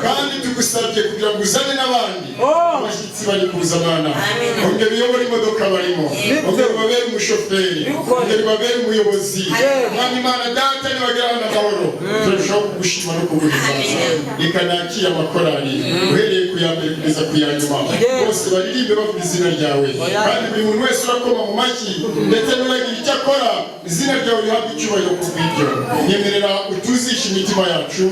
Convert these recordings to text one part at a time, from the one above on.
kandi tugusabye kugira ngo uzane n'abandi abashyitsi bari kuzamana ongera uyobora imodoka barimo ongera ubabere umushoferi ongera ubabere umuyobozi mwami Imana data nibagera hano amahoro turushaho kugushima no kuguhimbaza reka nakire amakorari uhereye ku ya mbere kugeza ku ya nyuma bose baririmbe bavuga izina ryawe kandi buri muntu wese urakoma mu mashyi ndetse n'uragira icyo akora izina ryawe rihabwa icyubahiro ku bw'ibyo nyemerera utuzishe imitima yacu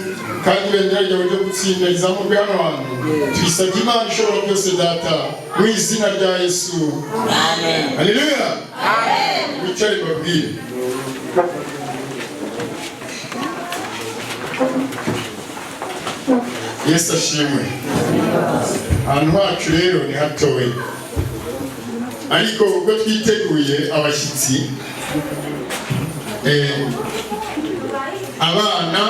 kandi ibendera ryawe ryo gutsinda rizamurwe hano hantu tuyisabye Imana ishobora byose data mu izina rya Yesu amen. Haleluya amen. Wicare babwire Yesu ashimwe. Ahantu hacu rero ni hatoye, ariko ubwo twiteguye abashyitsi, abana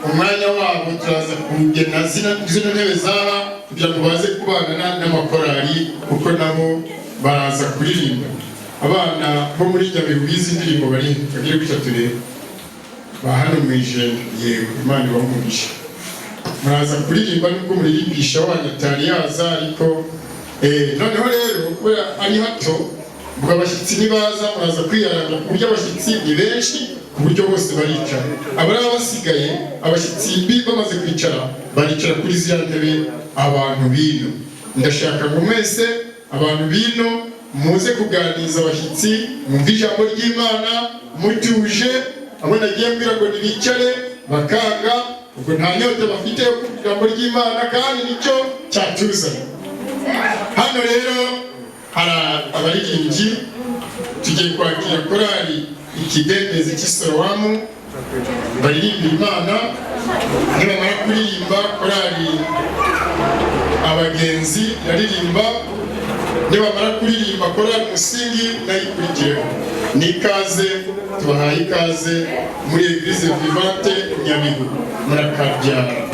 umwanya wabo turaza kugena zino ntebe zaba kugira ngo baze kubana n'amakorali, kuko nabo baraza kuririmba. Abana bo muri Nyabihu bizi indirimbo bari bagire gutya turebe bahano mwije. Yego, Imana ibahumugisha. Muraza kuririmba nubwo muririmbisha wanyu atari yaza, ariko noneho rero kubera ari hato, ubwo abashyitsi nibaza muraza kwiyaranga ku buryo abashyitsi ni benshi ku buryo bose baricara. Abari basigaye abashyitsi bamaze kwicara baricara kuri ziriya ntebe abantu bino. Ndashaka ngo mwese abantu bino muze kuganiriza abashyitsi, mwumve ijambo ry'Imana mutuje. Abo nagiye mbwira ngo nibicare bakanga, ubwo nta nyota bafite yo kumva ijambo ry'Imana, kandi nicyo cyatuzanye hano. Rero hari abaririmbyi, tugiye kwakira korali ikidendezi cy'Isorowamu baririmbira Imana. Nibamara kuririmba, korali abagenzi yaririmba. Nibamara kuririmba, korali Musingi nayo ikurikireho. Ni ikaze, tubahaye ikaze muri Eglise Vivante Nyabihu. Murakabyara.